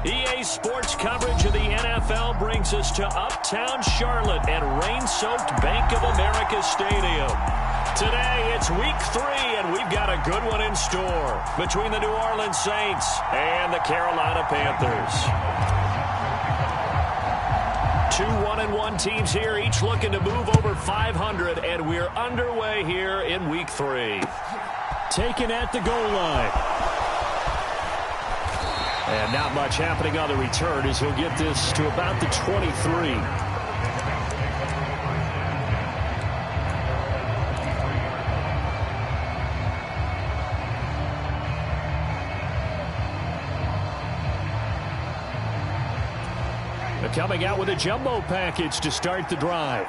EA Sports coverage of the NFL brings us to Uptown Charlotte at rain-soaked Bank of America Stadium. Today, it's week 3, and we've got a good one in store between the New Orleans Saints and the Carolina Panthers. 2 1-1 teams here, each looking to move over 500, and we're underway here in week 3. Taken at the goal line. And not much happening on the return as he'll get this to about the 23. They're coming out with a jumbo package to start the drive.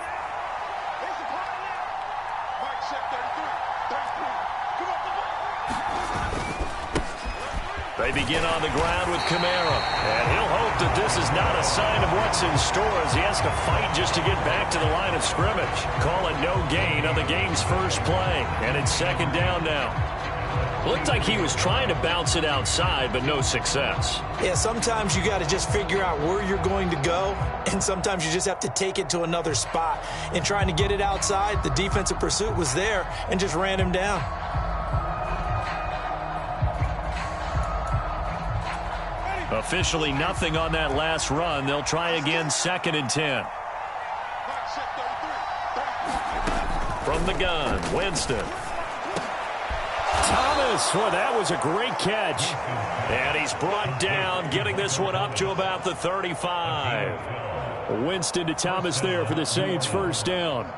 They begin on the ground with Kamara. And he'll hope that this is not a sign of what's in store as he has to fight just to get back to the line of scrimmage. Call it no gain on the game's first play. And it's second down now. Looked like he was trying to bounce it outside, but no success. Yeah, sometimes you got to just figure out where you're going to go, and sometimes you just have to take it to another spot. In trying to get it outside, the defensive pursuit was there and just ran him down. Officially nothing on that last run. They'll try again, 2nd and 10. From the gun, Winston. Thomas, well, that was a great catch. And he's brought down, getting this one up to about the 35. Winston to Thomas there for the Saints' first down.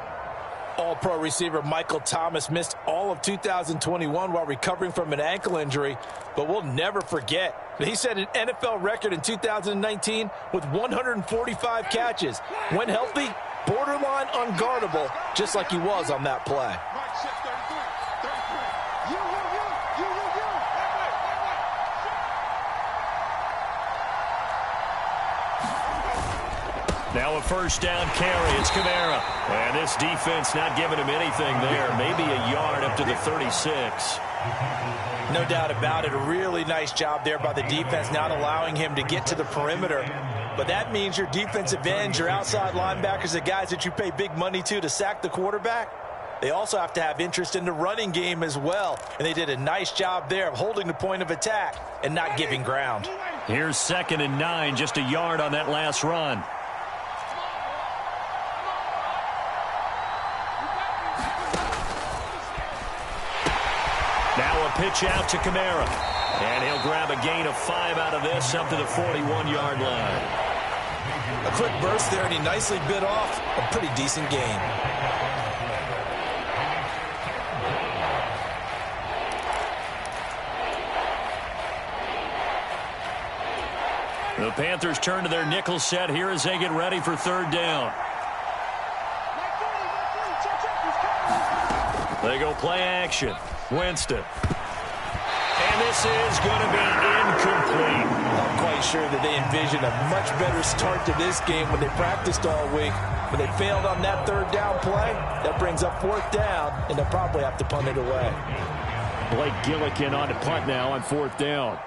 All-pro receiver Michael Thomas missed all of 2021 while recovering from an ankle injury, but we'll never forget that he set an NFL record in 2019 with 145 catches. When healthy, borderline unguardable, just like he was on that play. Now a first down carry. It's Kamara. And this defense not giving him anything there. Maybe a yard up to the 36. No doubt about it. A really nice job there by the defense, not allowing him to get to the perimeter. But that means your defensive ends, your outside linebackers, the guys that you pay big money to sack the quarterback, they also have to have interest in the running game as well. And they did a nice job there of holding the point of attack and not giving ground. Here's 2nd and 9, just a yard on that last run. Now a pitch out to Kamara. And he'll grab a gain of 5 out of this up to the 41-yard line. A quick burst there, and he nicely bit off a pretty decent gain. The Panthers turn to their nickel set here as they get ready for 3rd down. They go play action. Winston. And this is going to be incomplete. I'm quite sure that they envisioned a much better start to this game when they practiced all week. But they failed on that 3rd down play. That brings up 4th down, and they'll probably have to punt it away. Blake Gillikin on to punt now on 4th down.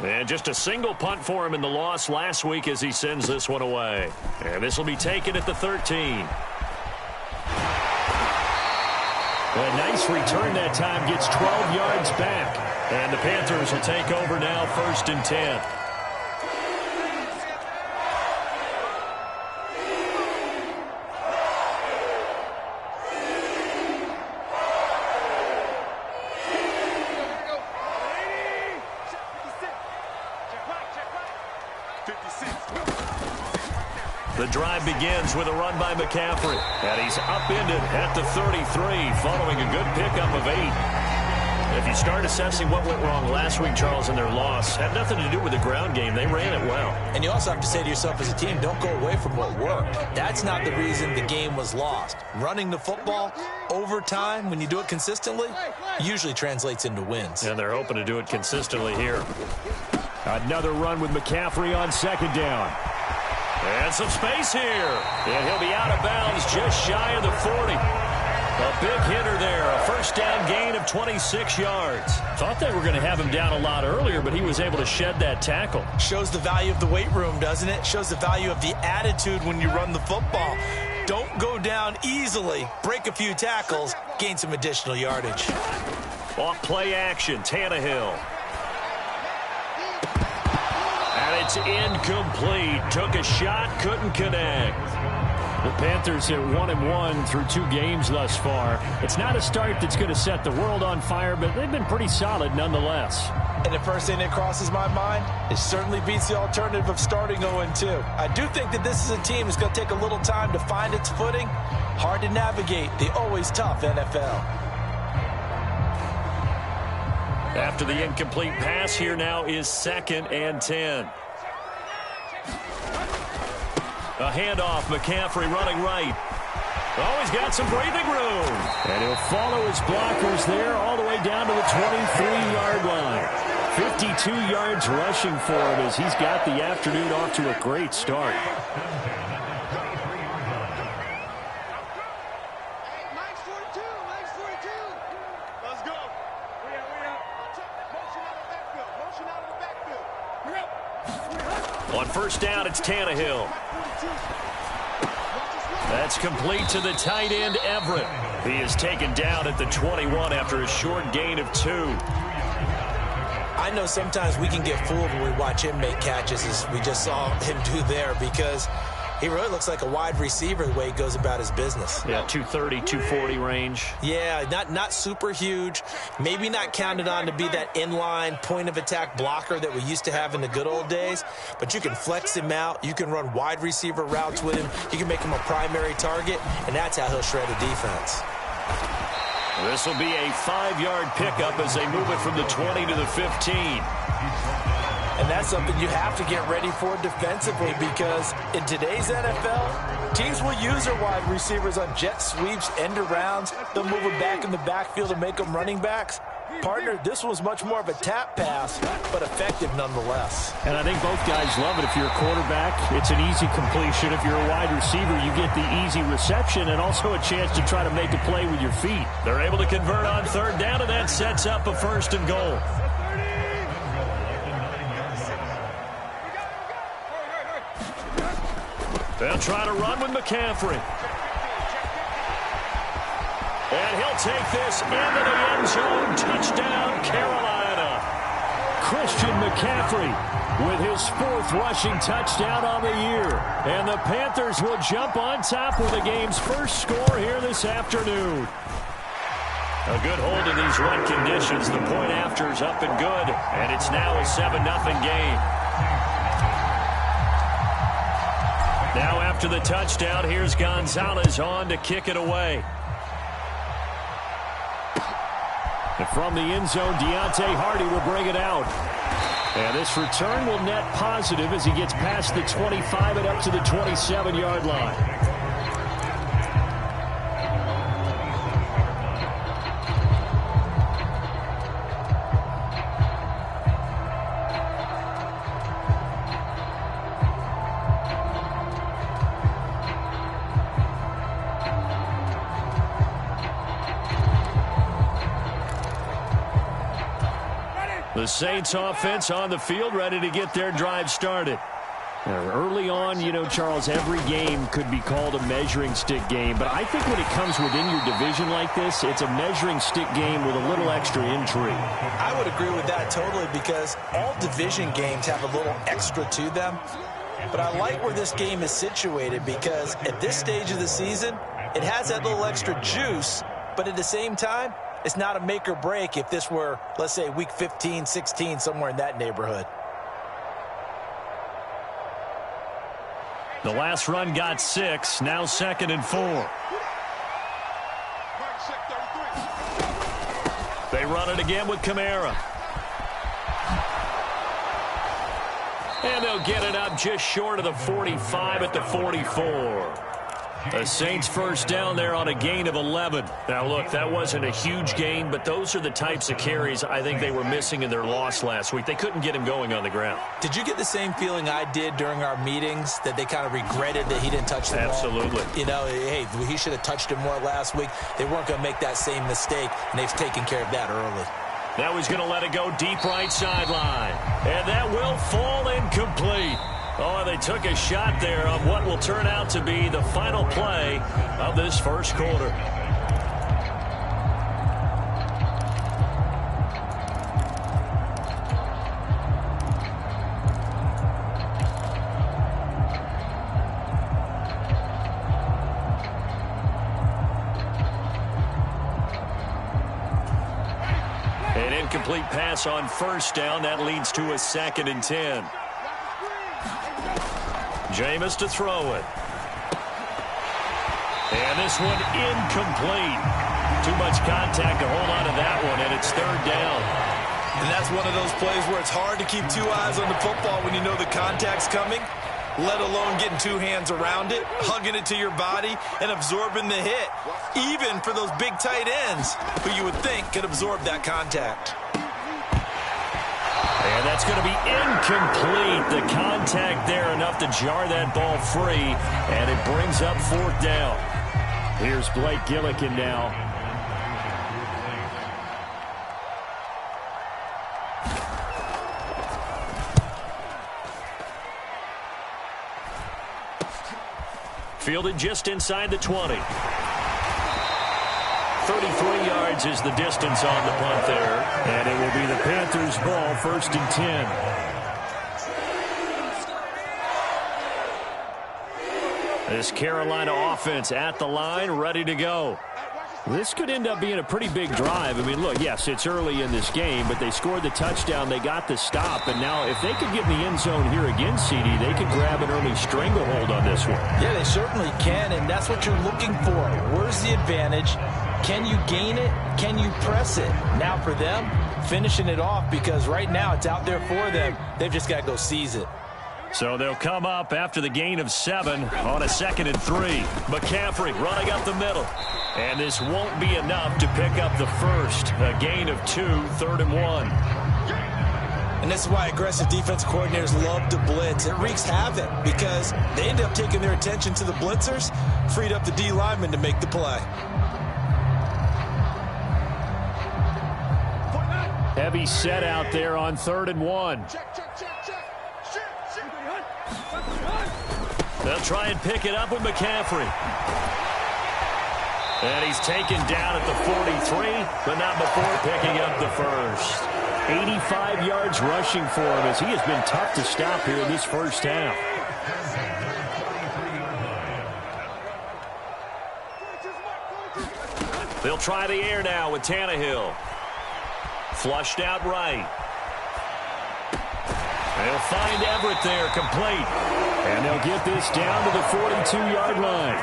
And just a single punt for him in the loss last week as he sends this one away. And this will be taken at the 13. A nice return that time, gets 12 yards back. And the Panthers will take over now, 1st and 10. The drive begins with a run by McCaffrey. And he's upended at the 33 following a good pickup of 8. If you start assessing what went wrong last week, Charles, in their loss, had nothing to do with the ground game. They ran it well. And you also have to say to yourself as a team, don't go away from what worked. That's not the reason the game was lost. Running the football over time, when you do it consistently, usually translates into wins. And they're hoping to do it consistently here. Another run with McCaffrey on 2nd down. And some space here. And he'll be out of bounds just shy of the 40. A big hitter there. A first down gain of 26 yards. Thought they were going to have him down a lot earlier, but he was able to shed that tackle. Shows the value of the weight room, doesn't it? Shows the value of the attitude when you run the football. Don't go down easily. Break a few tackles. Gain some additional yardage. Off play action. Tannehill. And it's incomplete. Took a shot, couldn't connect. The Panthers are 1-1 through 2 games thus far. It's not a start that's going to set the world on fire, but they've been pretty solid nonetheless. And the first thing that crosses my mind, it certainly beats the alternative of starting 0-2. I do think that this is a team that's going to take a little time to find its footing. Hard to navigate the always tough NFL. After the incomplete pass, here now is 2nd and 10. A handoff, McCaffrey running right. Oh, he's got some breathing room. And he'll follow his blockers there all the way down to the 23-yard line. 52 yards rushing for him as he's got the afternoon off to a great start. Let's go. On first down, it's Tannehill. That's complete to the tight end, Everett. He is taken down at the 21 after a short gain of 2. I know sometimes we can get fooled when we watch him make catches, as we just saw him do there, because he really looks like a wide receiver the way he goes about his business. Yeah, 230, 240 range. Yeah, not super huge. Maybe not counted on to be that inline point-of-attack blocker that we used to have in the good old days. But you can flex him out. You can run wide receiver routes with him. You can make him a primary target, and that's how he'll shred a defense. This will be a 5-yard pickup as they move it from the 20 to the 15. And that's something you have to get ready for defensively, because in today's NFL, teams will use their wide receivers on jet sweeps, end arounds. They'll move them back in the backfield and make them running backs. Partner, this was much more of a tap pass, but effective nonetheless. And I think both guys love it. If you're a quarterback, it's an easy completion. If you're a wide receiver, you get the easy reception and also a chance to try to make a play with your feet. They're able to convert on third down, and that sets up a 1st and goal. They'll try to run with McCaffrey. And he'll take this into the end zone. Touchdown, Carolina. Christian McCaffrey with his 4th rushing touchdown on the year. And the Panthers will jump on top with the game's first score here this afternoon. A good hold in these run conditions. The point after is up and good. And it's now a 7-0 game. Now after the touchdown, here's Gonzalez on to kick it away. And from the end zone, Deontay Hardy will bring it out. And this return will net positive as he gets past the 25 and up to the 27-yard line. The Saints offense on the field, ready to get their drive started. Early on, you know, Charles, every game could be called a measuring stick game. But I think when it comes within your division like this, it's a measuring stick game with a little extra intrigue. I would agree with that totally, because all division games have a little extra to them. But I like where this game is situated, because at this stage of the season, it has that little extra juice. But at the same time, it's not a make or break if this were, let's say, week 15, 16, somewhere in that neighborhood. The last run got 6, now 2nd and 4. They run it again with Kamara. And they'll get it up just short of the 45 at the 44. The Saints first down there on a gain of 11. Now, look, that wasn't a huge gain, but those are the types of carries I think they were missing in their loss last week. They couldn't get him going on the ground. Did you get the same feeling I did during our meetings, that they kind of regretted that he didn't touch the ball? Absolutely. You know, hey, he should have touched him more last week. They weren't going to make that same mistake, and they've taken care of that early. Now he's going to let it go deep right sideline. And that will fall incomplete. Oh, they took a shot there on what will turn out to be the final play of this first quarter. An incomplete pass on first down. That leads to a 2nd and 10. Jameis to throw it. And this one incomplete. Too much contact to hold on to that one, and it's 3rd down. And that's one of those plays where it's hard to keep 2 eyes on the football when you know the contact's coming, let alone getting 2 hands around it, hugging it to your body, and absorbing the hit, even for those big tight ends who you would think could absorb that contact. And that's going to be incomplete. The contact there enough to jar that ball free, and it brings up 4th down. Here's Blake Gillikin now. Fielded just inside the 20. 33 yards is the distance on the punt there. And it will be the Panthers' ball, 1st and 10. This Carolina offense at the line, ready to go. This could end up being a pretty big drive. I mean, look, yes, it's early in this game, but they scored the touchdown. They got the stop. And now if they could get in the end zone here again, CD, they could grab an early stranglehold on this one. Yeah, they certainly can, and that's what you're looking for. Where's the advantage? Can you gain it? Can you press it? Now for them, finishing it off, because right now it's out there for them. They've just got to go seize it. So they'll come up after the gain of 7 on a 2nd and 3. McCaffrey running up the middle. And this won't be enough to pick up the first. A gain of 2, 3rd and 1. And this is why aggressive defense coordinators love to blitz. It wreaks havoc because they end up taking their attention to the blitzers, freed up the D lineman to make the play. Heavy set out there on 3rd and 1. They'll try and pick it up with McCaffrey. And he's taken down at the 43, but not before picking up the first. 85 yards rushing for him as he has been tough to stop here in this first half. They'll try the air now with Tannehill. Flushed out right. They'll find Everett there, complete. And they'll get this down to the 42-yard line.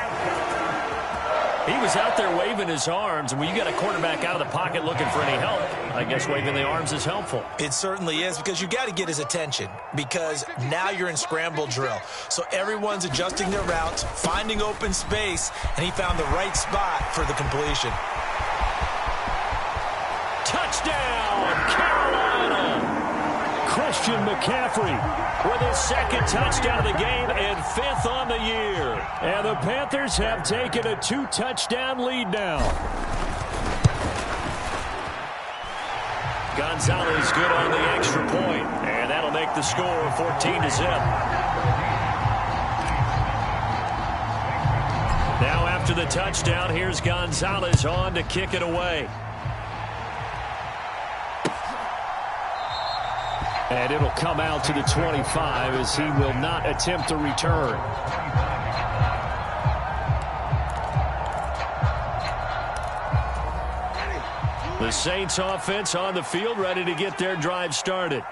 He was out there waving his arms, and when you got a quarterback out of the pocket looking for any help, I guess waving the arms is helpful. It certainly is, because you got to get his attention, because now you're in scramble drill. So everyone's adjusting their routes, finding open space, and he found the right spot for the completion. Touchdown, Carolina! Christian McCaffrey with his 2nd touchdown of the game and 5th on the year. And the Panthers have taken a 2-touchdown lead now. Gonzalez good on the extra point, and that'll make the score 14-0. Now after the touchdown, here's Gonzalez on to kick it away. And it'll come out to the 25 as he will not attempt a return. The Saints offense on the field ready to get their drive started.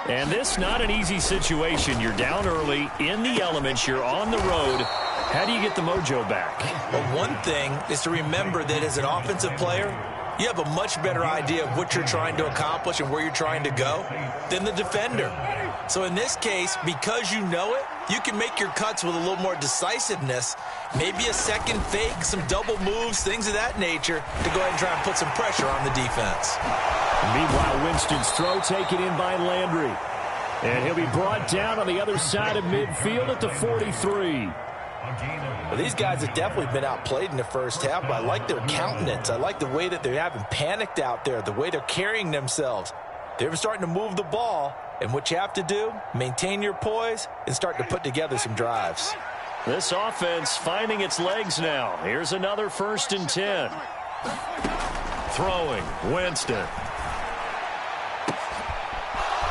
And this not an easy situation. You're down early, in the elements, you're on the road. How do you get the mojo back? Well, one thing is to remember that as an offensive player, you have a much better idea of what you're trying to accomplish and where you're trying to go than the defender. So in this case, because you know it, you can make your cuts with a little more decisiveness. Maybe a second fake, some double moves, things of that nature to go ahead and try and put some pressure on the defense. Meanwhile, Winston's throw taken in by Landry. And he'll be brought down on the other side of midfield at the 43. Well, these guys have definitely been outplayed in the first half, but I like their countenance. I like the way that they haven't panicked out there, the way they're carrying themselves. They're starting to move the ball, and what you have to do, maintain your poise and start to put together some drives. This offense finding its legs now. Here's another 1st and 10. Throwing, Winston.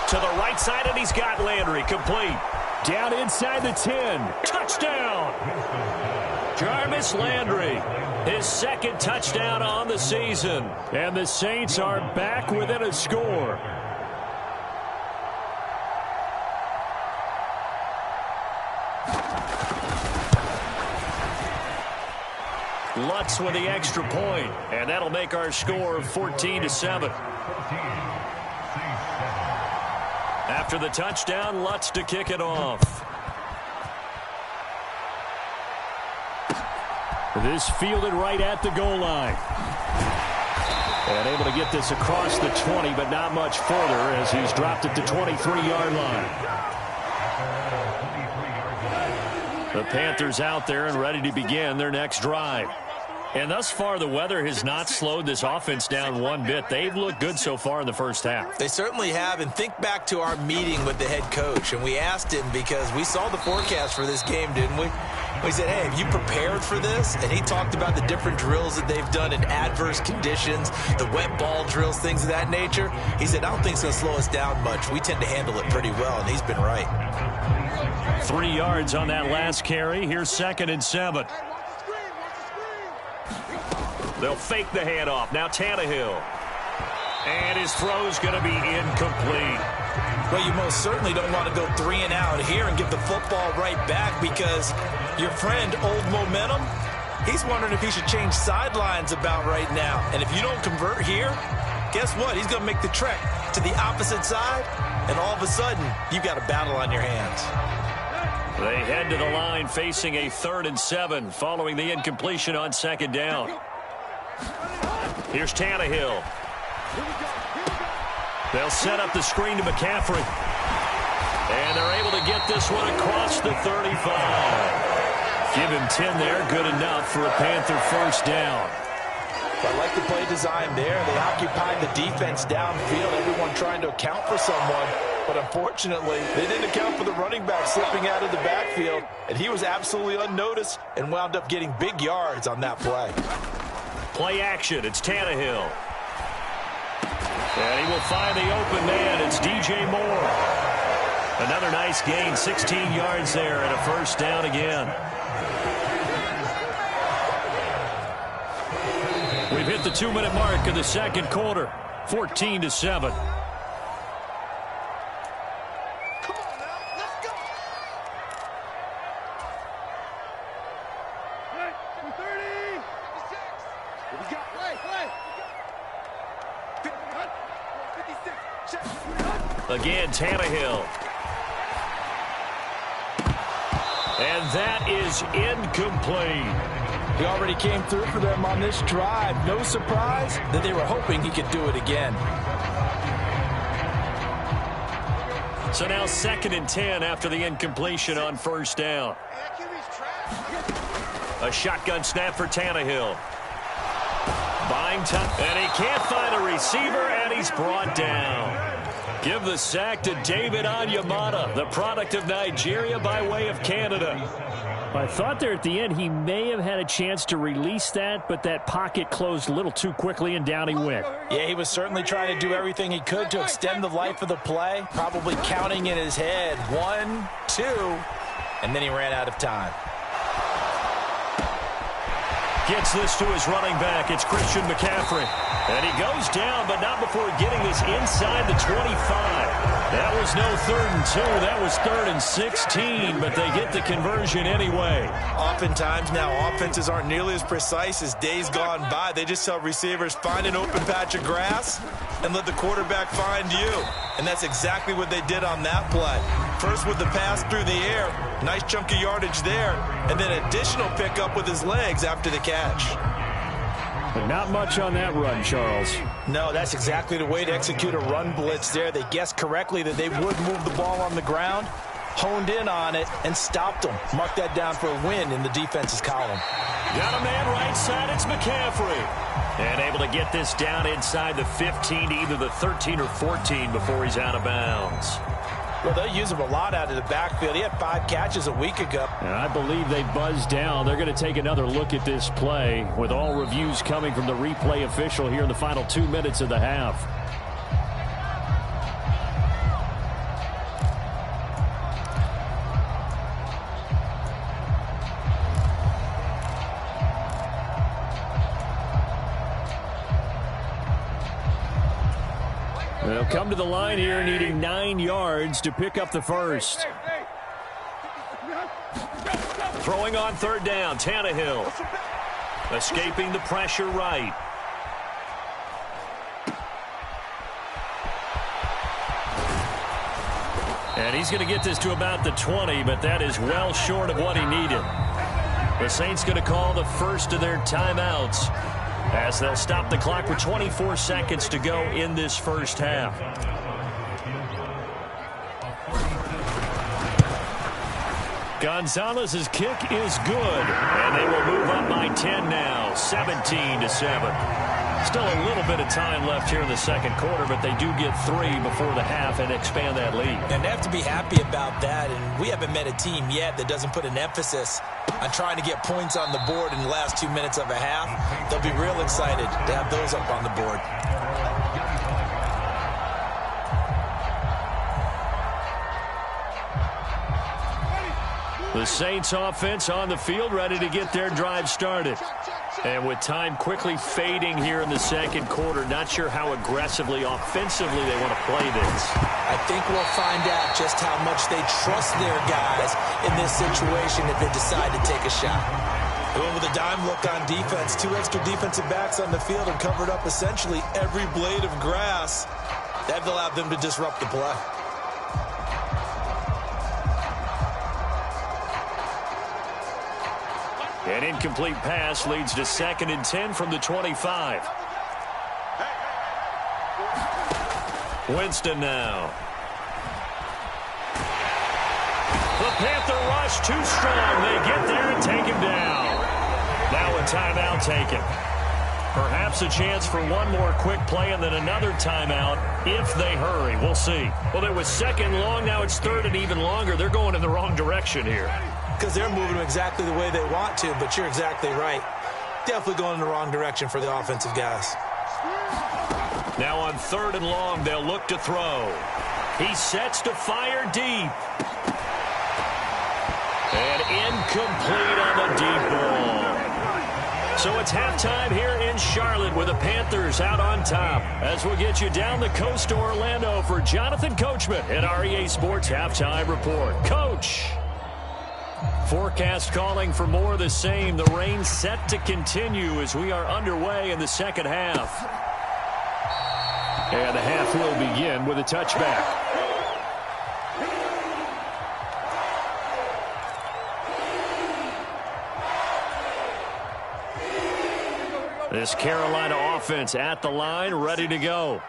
To the right side, and he's got Landry complete. Down inside the 10. Touchdown! Jarvis Landry, his 2nd touchdown on the season. And the Saints are back within a score. Lutz with the extra point, and that'll make our score 14-7. After the touchdown, Lutz to kick it off. This fielded right at the goal line. And able to get this across the 20, but not much further as he's dropped at the 23-yard line. The Panthers out there and ready to begin their next drive. And thus far, the weather has not slowed this offense down one bit. They've looked good so far in the first half. They certainly have. And think back to our meeting with the head coach. And we asked him because we saw the forecast for this game, didn't we? We said, hey, have you prepared for this? And he talked about the different drills that they've done in adverse conditions, the wet ball drills, things of that nature. He said, I don't think it's going to slow us down much. We tend to handle it pretty well, and he's been right. 3 yards on that last carry. Here's 2nd and 7. They'll fake the handoff. Now Tannehill. And his throw's going to be incomplete. Well, you most certainly don't want to go 3 and out here and give the football right back because your friend, Old Momentum, he's wondering if he should change sidelines about right now. And if you don't convert here, guess what? He's going to make the trek to the opposite side, and all of a sudden, you've got a battle on your hands. They head to the line facing a 3rd and 7 following the incompletion on 2nd down. Here's Tannehill. They'll set up the screen to McCaffrey. And they're able to get this one across the 35. Give him 10 there. Good enough for a Panther 1st down. I like the play design there. They occupied the defense downfield, everyone trying to account for someone. But unfortunately, they didn't account for the running back slipping out of the backfield. And he was absolutely unnoticed and wound up getting big yards on that play. Play action. It's Tannehill. And he will find the open man. It's DJ Moore. Another nice gain. 16 yards there and a 1st down again. We've hit the 2-minute mark of the 2nd quarter. 14-7. Again, Tannehill. And that is incomplete. He already came through for them on this drive. No surprise that they were hoping he could do it again. So now 2nd and 10 after the incompletion on 1st down. A shotgun snap for Tannehill. Buying time, and he can't find a receiver, and he's brought down. Give the sack to David Onyemata, the product of Nigeria by way of Canada. I thought there at the end he may have had a chance to release that, but that pocket closed a little too quickly, and down he went. Yeah, he was certainly trying to do everything he could to extend the life of the play, probably counting in his head 1, 2, and then he ran out of time. Gets this to his running back. It's Christian McCaffrey. And he goes down, but not before getting this inside the 25. That was no 3rd and 2. That was 3rd and 16, but they get the conversion anyway. Oftentimes now, offenses aren't nearly as precise as days gone by. They just tell receivers, find an open patch of grass and let the quarterback find you. And that's exactly what they did on that play. First with the pass through the air. Nice chunk of yardage there. And then additional pickup with his legs after the catch. But not much on that run, Charles. No, that's exactly the way to execute a run blitz there. They guessed correctly that they would move the ball on the ground, honed in on it, and stopped them. Mark that down for a win in the defense's column. Got a man right side. It's McCaffrey. And able to get this down inside the 15 to either the 13 or 14 before he's out of bounds. Well, they'll use him a lot out of the backfield. He had 5 catches a week ago. And I believe they buzzed down. They're going to take another look at this play with all reviews coming from the replay official here in the final 2 minutes of the half. They'll come to the line here needing 9 yards to pick up the first. Throwing on third down, Tannehill. Escaping the pressure right. And he's going to get this to about the 20, but that is well short of what he needed. The Saints going to call the first of their timeouts, as they'll stop the clock with 24 seconds to go in this first half. Gonzalez's kick is good, and they will move up by 10 now, 17-7. Still a little bit of time left here in the second quarter, but they do get 3 before the half and expand that lead. And they have to be happy about that, and we haven't met a team yet that doesn't put an emphasis on trying to get points on the board in the last 2 minutes of a half. They'll be real excited to have those up on the board. The Saints offense on the field, ready to get their drive started. And with time quickly fading here in the second quarter, not sure how aggressively, offensively they want to play this. I think we'll find out just how much they trust their guys in this situation if they decide to take a shot. Going with a dime look on defense. 2 extra defensive backs on the field and covered up essentially every blade of grass. That allowed them to disrupt the play. An incomplete pass leads to 2nd and 10 from the 25. Winston now. The Panther rush too strong. They get there and take him down. Now a timeout taken. Perhaps a chance for one more quick play and then another timeout if they hurry. We'll see. Well, it was 2nd long. Now it's 3rd and even longer. They're going in the wrong direction here. Because they're moving them exactly the way they want to, but you're exactly right. Definitely going in the wrong direction for the offensive guys. Now on 3rd and long, they'll look to throw. He sets to fire deep. And incomplete on the deep ball. So it's halftime here in Charlotte with the Panthers out on top. As we'll get you down the coast to Orlando for Jonathan Coachman at REA Sports Halftime Report. Coach. Forecast calling for more of the same. The rain set to continue as we are underway in the second half. And the half will begin with a touchback. This Carolina offense at the line, ready to go.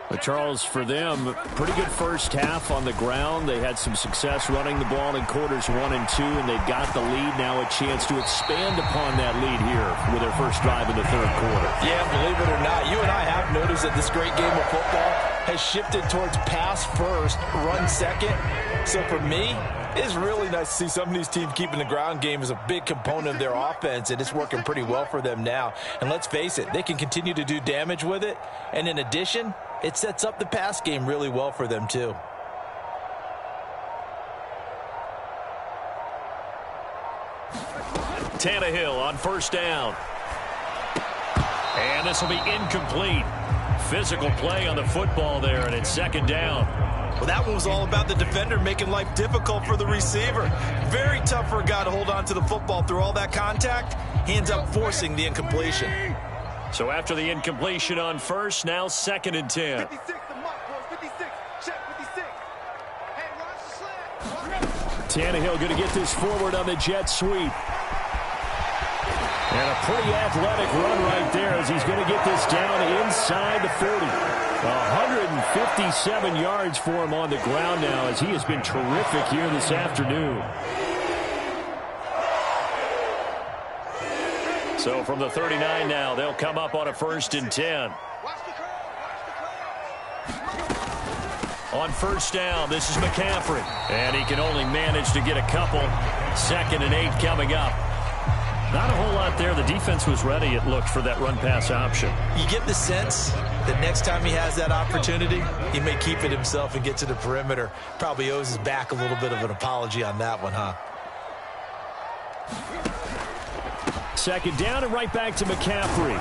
But Charles, for them, pretty good first half on the ground. They had some success running the ball in quarters 1 and 2, and they got the lead. Now a chance to expand upon that lead here with their first drive in the 3rd quarter. Yeah, believe it or not, you and I have noticed that this great game of football has shifted towards pass first, run second. So for me, it's really nice to see some of these teams keeping the ground game as a big component of their offense, and it's working pretty well for them now. And let's face it, they can continue to do damage with it. And in addition, it sets up the pass game really well for them, too. Tannehill on 1st down. And this will be incomplete. Physical play on the football there, and it's 2nd down. Well, that one was all about the defender making life difficult for the receiver. Very tough for a guy to hold on to the football through all that contact. He ends up forcing the incompletion. So after the incompletion on 1st, now 2nd and 10. 56, the mark, boys. 56. Check 56. Hey, watch the slant. Tannehill going to get this forward on the jet sweep. And a pretty athletic run right there as he's going to get this down inside the 40. 157 yards for him on the ground now as he has been terrific here this afternoon. So from the 39 now, they'll come up on a 1st and 10. On 1st down, this is McCaffrey. And he can only manage to get a couple. 2nd and 8 coming up. Not a whole lot there. The defense was ready, it looked, for that run-pass option. You get the sense that next time he has that opportunity, he may keep it himself and get to the perimeter. Probably owes his back a little bit of an apology on that one, huh? 2nd down and right back to McCaffrey.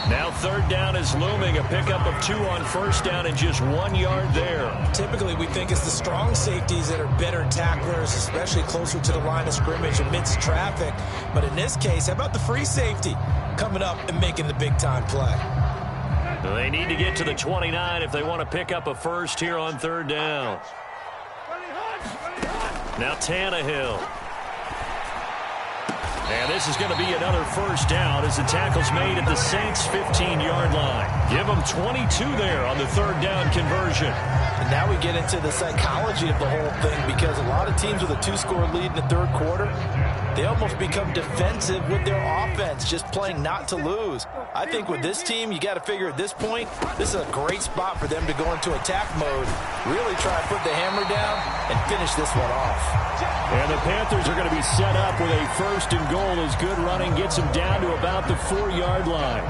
Now 3rd down is looming. A pickup of 2 on 1st down and just 1 yard there. Typically, we think it's the strong safeties that are better tacklers, especially closer to the line of scrimmage amidst traffic. But in this case, how about the free safety coming up and making the big-time play? They need to get to the 29 if they want to pick up a 1st here on 3rd down. Now Tannehill. And this is going to be another 1st down as the tackle's made at the Saints' 15-yard line. Give them 22 there on the 3rd down conversion. And now we get into the psychology of the whole thing, because a lot of teams with a 2-score lead in the 3rd quarter, they almost become defensive with their offense, just playing not to lose. I think with this team, you got to figure at this point, this is a great spot for them to go into attack mode, really try to put the hammer down and finish this one off. And the Panthers are going to be set up with a 1st and goal as good running gets them down to about the 4-yard line.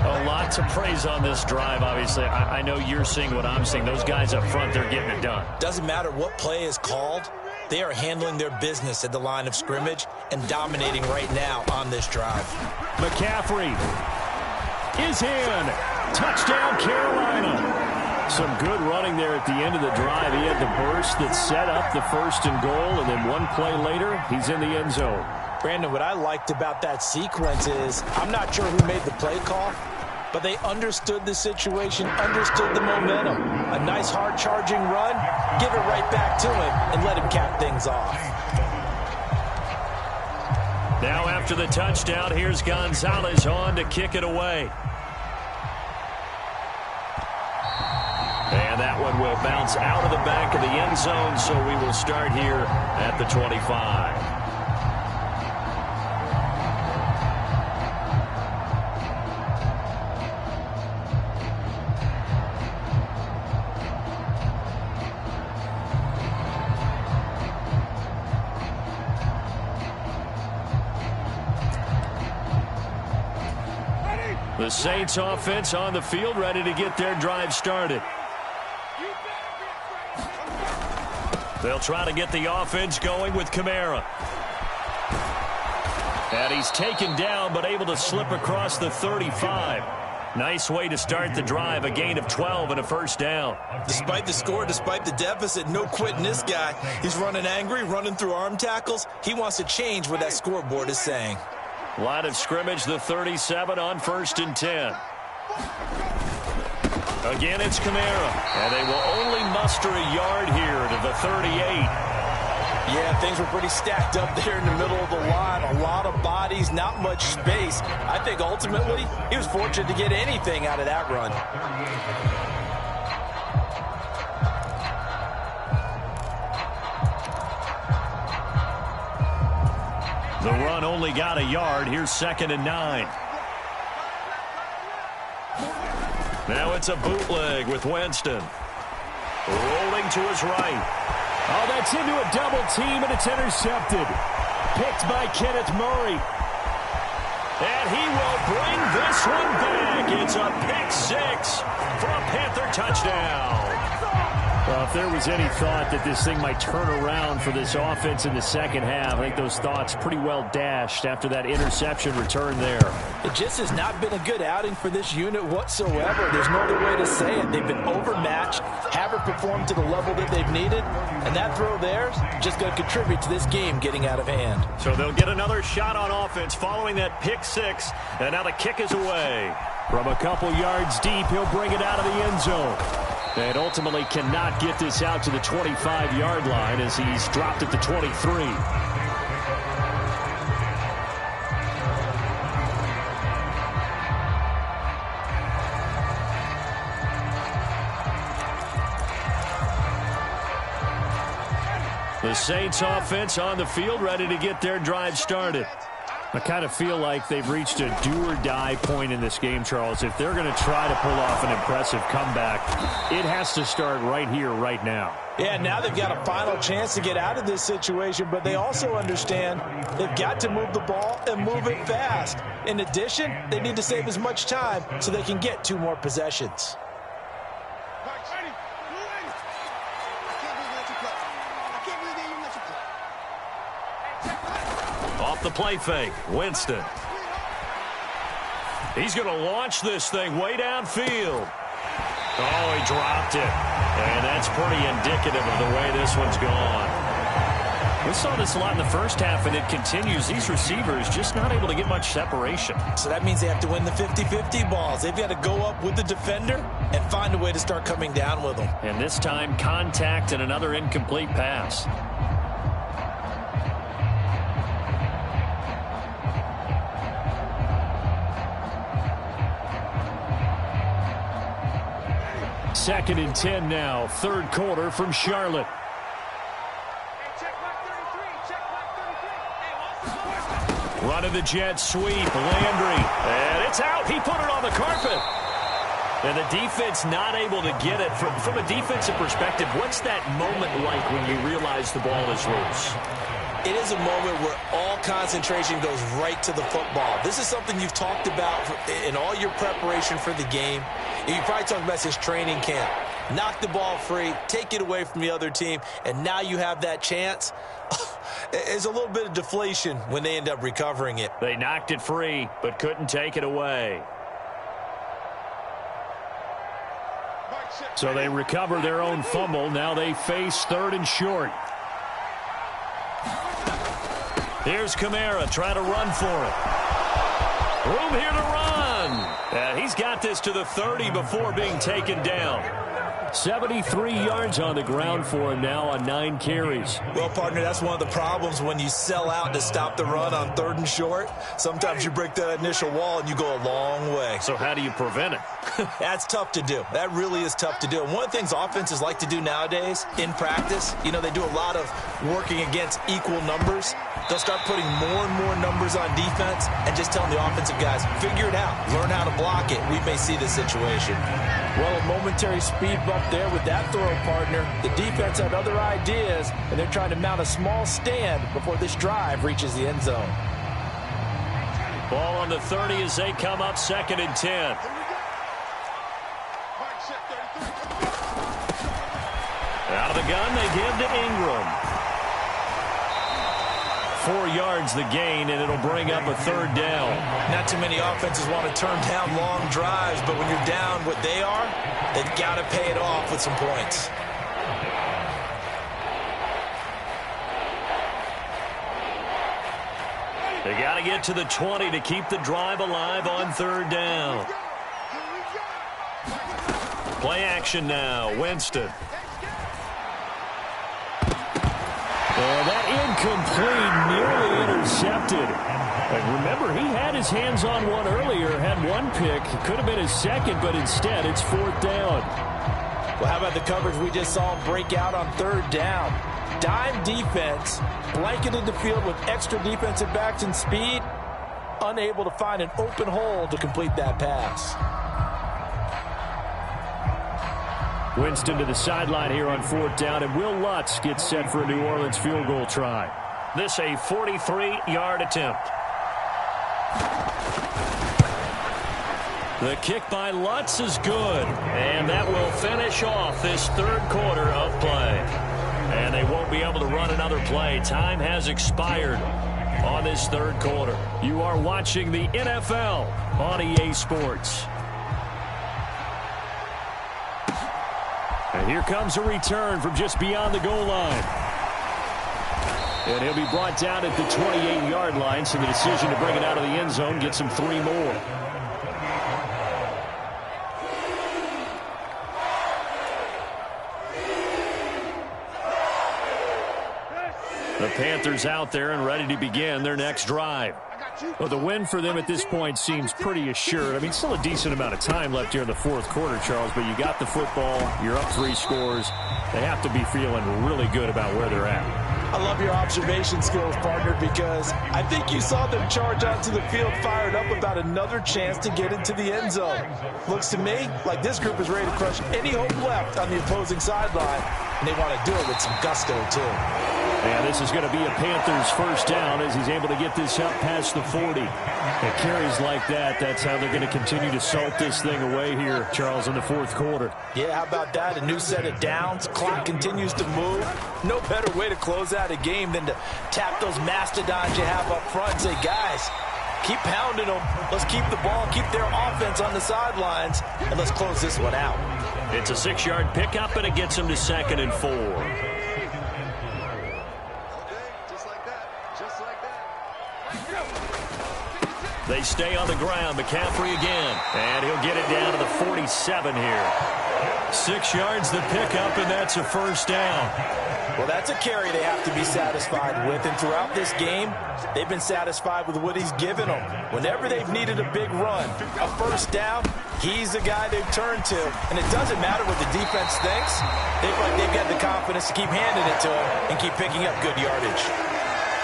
A lot to praise on this drive, obviously. I know you're seeing what I'm seeing. Those guys up front, they're getting it done. Doesn't matter what play is called. They are handling their business at the line of scrimmage and dominating right now on this drive. McCaffrey is in. Touchdown, Carolina. Some good running there at the end of the drive. He had the burst that set up the 1st and goal, and then one play later, he's in the end zone. Brandon, what I liked about that sequence is I'm not sure who made the play call, but they understood the situation, understood the momentum. A nice hard-charging run, give it right back to him, and let him cap things off. Now after the touchdown, here's Gonzalez on to kick it away. And that one will bounce out of the back of the end zone, so we will start here at the 25. The Saints offense on the field, ready to get their drive started. They'll try to get the offense going with Kamara. And he's taken down, but able to slip across the 35. Nice way to start the drive, a gain of 12 and a 1st down. Despite the score, despite the deficit, no quitting this guy. He's running angry, running through arm tackles. He wants to change what that scoreboard is saying. Line of scrimmage, the 37 on 1st and 10. Again, it's Kamara. And they will only muster a yard here to the 38. Yeah, things were pretty stacked up there in the middle of the line. A lot of bodies, not much space. I think ultimately he was fortunate to get anything out of that run. The run only got a yard. Here's 2nd and 9. Now it's a bootleg with Winston. Rolling to his right. Oh, that's into a double team, and it's intercepted. Picked by Kenneth Murray. And he will bring this one back. It's a pick 6 for a Panther touchdown. Well, if there was any thought that this thing might turn around for this offense in the second half, I think those thoughts pretty well dashed after that interception return there. It just has not been a good outing for this unit whatsoever. There's no other way to say it. They've been overmatched, haven't performed to the level that they've needed, and that throw there is just going to contribute to this game getting out of hand. So they'll get another shot on offense following that pick 6, and now the kick is away. From a couple yards deep, he'll bring it out of the end zone. And ultimately cannot get this out to the 25-yard line as he's dropped at the 23. The Saints offense on the field, ready to get their drive started. I kind of feel like they've reached a do-or-die point in this game, Charles. If they're going to try to pull off an impressive comeback, it has to start right here, right now. Yeah, now they've got a final chance to get out of this situation, but they also understand they've got to move the ball and move it fast. In addition, they need to save as much time so they can get 2 more possessions. Off the play fake, Winston. He's going to launch this thing way downfield. Oh, he dropped it. And that's pretty indicative of the way this one's gone. We saw this a lot in the first half, and it continues. These receivers just not able to get much separation. So that means they have to win the 50-50 balls. They've got to go up with the defender and find a way to start coming down with them. And this time, contact and another incomplete pass. Second and 10 now, third quarter from Charlotte. Run of the jet sweep, Landry. And it's out. He put it on the carpet. And the defense not able to get it. From a defensive perspective, what's that moment like when you realize the ball is loose? It is a moment where all concentration goes right to the football. This is something you've talked about in all your preparation for the game. You probably talked about this training camp. Knock the ball free, take it away from the other team, and now you have that chance. There's a little bit of deflation when they end up recovering it. They knocked it free, but couldn't take it away. So they recover their own fumble. Now they face third and short. Here's Kamara trying to run for it. Room here to run. And he's got this to the 30 before being taken down. 73 yards on the ground for him now on 9 carries. Well, partner, that's one of the problems when you sell out to stop the run on third and short. Sometimes you break that initial wall and you go a long way. So how do you prevent it? That's tough to do. That really is tough to do. And one of the things offenses like to do nowadays in practice, you know, they do a lot of working against equal numbers. They'll start putting more and more numbers on defense and just telling the offensive guys, figure it out, learn how to block it. We may see this situation. Well, a momentary speed bump there with that throw, partner. The defense had other ideas, and they're trying to mount a small stand before this drive reaches the end zone. Ball on the 30 as they come up, 2nd and 10. Out of the gun, they give to Ingram. 4 yards the gain, and it'll bring up a 3rd down. Not too many offenses want to turn down long drives, but when you're down what they are, they've got to pay it off with some points. They got to get to the 20 to keep the drive alive on 3rd down. Play action now, Winston. And that incomplete, nearly intercepted. And remember, he had his hands on one earlier, had one pick. It could have been his second, but instead it's 4th down. Well, how about the coverage we just saw him break out on 3rd down? Dime defense, blanketed the field with extra defensive backs and speed, unable to find an open hole to complete that pass. Winston to the sideline here on 4th down, and Will Lutz gets set for a New Orleans field goal try. This a 43-yard attempt. The kick by Lutz is good, and that will finish off this 3rd quarter of play. And they won't be able to run another play. Time has expired on this 3rd quarter. You are watching the NFL on EA Sports. And here comes a return from just beyond the goal line. And he'll be brought down at the 28-yard line, so the decision to bring it out of the end zone gets him 3 more. The Panthers out there and ready to begin their next drive. Well, the win for them at this point seems pretty assured. I mean, still a decent amount of time left here in the fourth quarter, Charles, but you got the football, you're up 3 scores. They have to be feeling really good about where they're at. I love your observation skills, partner, because I think you saw them charge onto the field fired up about another chance to get into the end zone. Looks to me like this group is ready to crush any hope left on the opposing sideline, and they want to do it with some gusto, too. And this is going to be a Panthers first down as he's able to get this up past the 40. It carries like that. That's how they're going to continue to salt this thing away here, Charles, in the fourth quarter. Yeah, how about that? A new set of downs. Clock continues to move. No better way to close out a game than to tap those mastodons you have up front and say, guys, keep pounding them. Let's keep the ball, keep their offense on the sidelines, and let's close this one out. It's a 6-yard pickup, and it gets them to 2nd and 4. They stay on the ground. McCaffrey again. And he'll get it down to the 47 here. 6 yards the pickup, and that's a first down. Well, that's a carry they have to be satisfied with. And throughout this game, they've been satisfied with what he's given them. Whenever they've needed a big run, a first down, he's the guy they've turned to. And it doesn't matter what the defense thinks. They've got the confidence to keep handing it to him and keep picking up good yardage.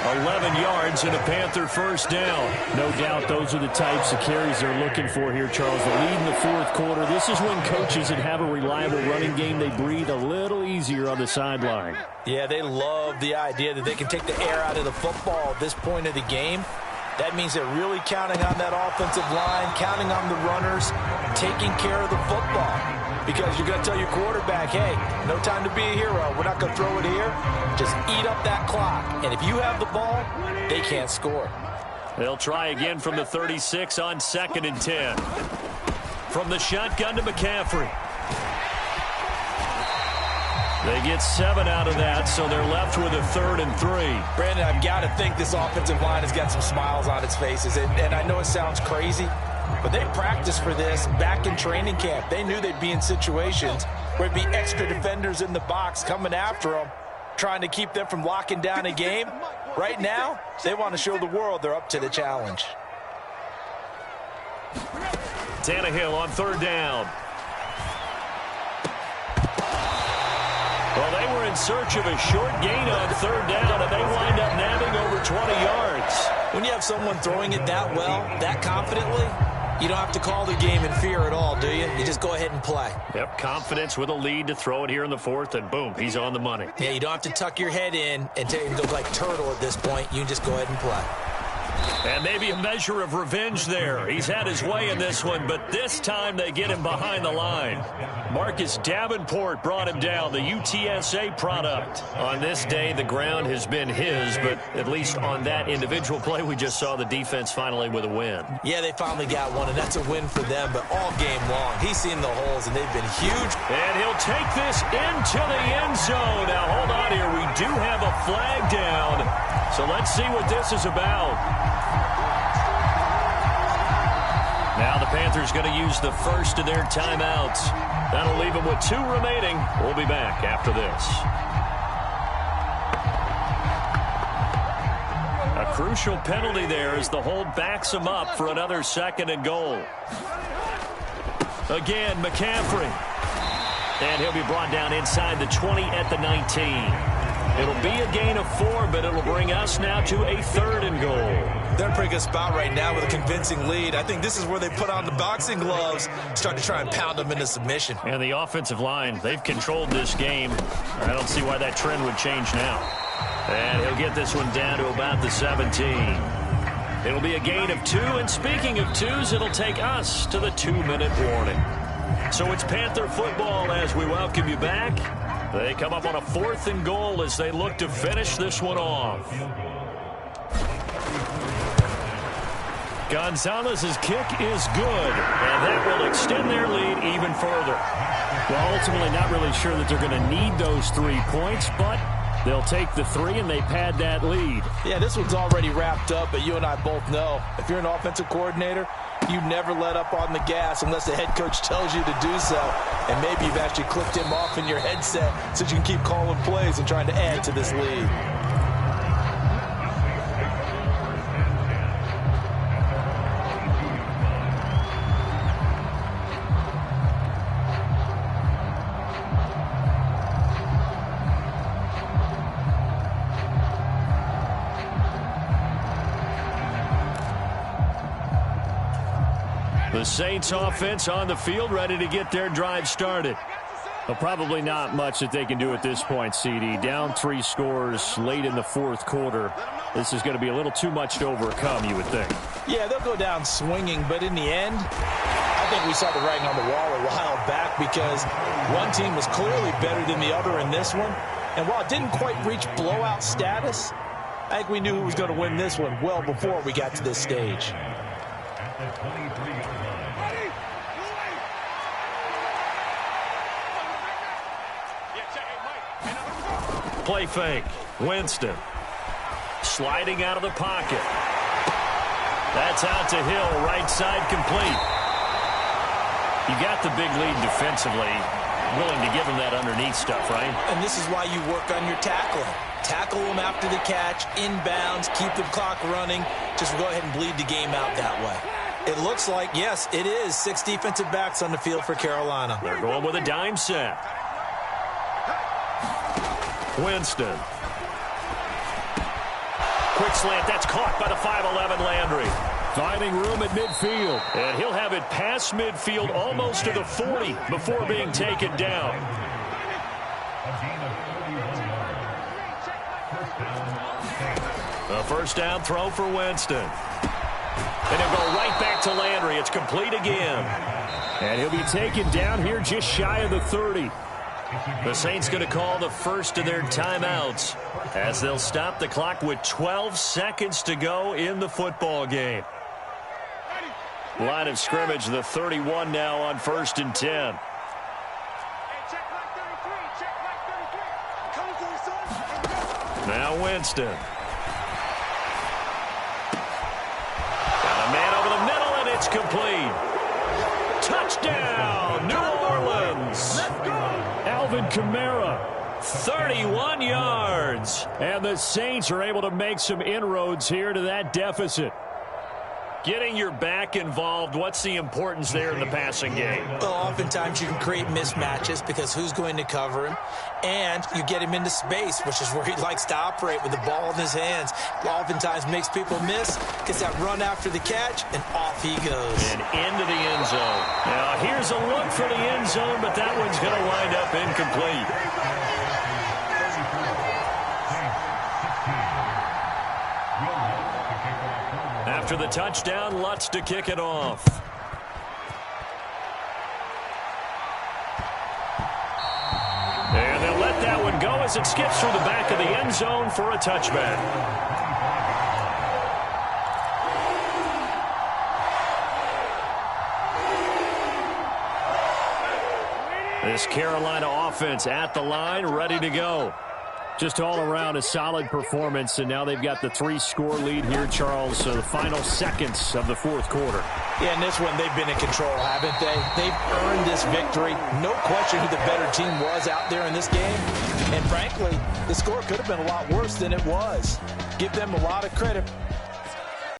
11 yards and a Panther first down. No doubt those are the types of carries they're looking for here, Charles. The lead in the fourth quarter. This is when coaches that have a reliable running game, they breathe a little easier on the sideline. Yeah, they love the idea that they can take the air out of the football at this point of the game. That means they're really counting on that offensive line, counting on the runners, taking care of the football. Because you're going to tell your quarterback, hey, no time to be a hero. We're not going to throw it here. Just eat up that clock. And if you have the ball, they can't score. They'll try again from the 36 on 2nd and 10. From the shotgun to McCaffrey. They get 7 out of that, so they're left with a 3rd and 3. Brandon, I've got to think this offensive line has got some smiles on its faces. And I know it sounds crazy, but they practiced for this back in training camp. They knew they'd be in situations where it'd be extra defenders in the box coming after them, trying to keep them from locking down a game. Right now, they want to show the world they're up to the challenge. Tannehill on 3rd down. Well, they were in search of a short gain on 3rd down, and they wind up nabbing over 20 yards. When you have someone throwing it that well, that confidently, you don't have to call the game in fear at all, do you? You just go ahead and play. Yep, confidence with a lead to throw it here in the 4th, and boom, he's on the money. Yeah, you don't have to tuck your head in and go like turtle at this point. You can just go ahead and play. And maybe a measure of revenge there. He's had his way in this one, but this time they get him behind the line. Marcus Davenport brought him down, the UTSA product. On this day, the ground has been his, but at least on that individual play, we just saw the defense finally with a win. Yeah, they finally got one, and that's a win for them, but all game long, he's seen the holes, and they've been huge. And he'll take this into the end zone. Now, hold on here. We do have a flag down, so let's see what this is about. Now the Panthers going to use the first of their timeouts. That'll leave them with 2 remaining. We'll be back after this. A crucial penalty there as the hold backs them up for another 2nd and goal. Again, McCaffrey. And he'll be brought down inside the 20 at the 19. It'll be a gain of 4, but it'll bring us now to a 3rd and goal. They're in a pretty good spot right now with a convincing lead. I think this is where they put on the boxing gloves, start to try and pound them into submission. And the offensive line, they've controlled this game. I don't see why that trend would change now. And he'll get this one down to about the 17. It'll be a gain of 2, and speaking of 2s, it'll take us to the 2-minute warning. So it's Panther football as we welcome you back. They come up on a 4th and goal as they look to finish this one off. Gonzalez's kick is good, and that will extend their lead even further. Well, ultimately not really sure that they're going to need those 3 points, but they'll take the 3 and they pad that lead. Yeah, this one's already wrapped up, but you and I both know if you're an offensive coordinator, you never let up on the gas unless the head coach tells you to do so. And maybe you've actually clicked him off in your headset so you can keep calling plays and trying to add to this lead. The Saints offense on the field, ready to get their drive started. Well, probably not much that they can do at this point, CD. Down 3 scores late in the fourth quarter. This is going to be a little too much to overcome, you would think. Yeah, they'll go down swinging, but in the end, I think we saw the writing on the wall a while back because one team was clearly better than the other in this one. And while it didn't quite reach blowout status, I think we knew who was going to win this one well before we got to this stage. Play fake. Winston. Sliding out of the pocket. That's out to Hill. Right side complete. You got the big lead defensively. Willing to give him that underneath stuff, right? And this is why you work on your tackling. Tackle them after the catch, inbounds, keep the clock running. Just go ahead and bleed the game out that way. It looks like, yes, it is 6 defensive backs on the field for Carolina. They're going with a dime set. Winston. Quick slant. That's caught by the 5'11" Landry. Finding room at midfield. And he'll have it past midfield almost to the 40 before being taken down. A first down throw for Winston. And he'll go right back to Landry. It's complete again. And he'll be taken down here just shy of the 30. The Saints going to call the first of their timeouts as they'll stop the clock with 12 seconds to go in the football game. Line of scrimmage, the 31 now on 1st and 10. Now Winston. Got a man over the middle, and it's complete. Touchdown, New Orleans. Alvin Kamara. 31 yards. And the Saints are able to make some inroads here to that deficit. Getting your back involved, what's the importance there in the passing game? Well, oftentimes you can create mismatches because who's going to cover him? And you get him into space, which is where he likes to operate with the ball in his hands. Oftentimes makes people miss, gets that run after the catch, and off he goes. And into the end zone. Now, here's a look for the end zone, but that one's going to wind up incomplete. After the touchdown, Lutz to kick it off. And they'll let that one go as it skips through the back of the end zone for a touchback. This Carolina offense at the line, ready to go. Just all around a solid performance, and now they've got the 3-score lead here, Charles. So the final seconds of the fourth quarter. Yeah, in this one, they've been in control, haven't they? They've earned this victory. No question who the better team was out there in this game. And frankly, the score could have been a lot worse than it was. Give them a lot of credit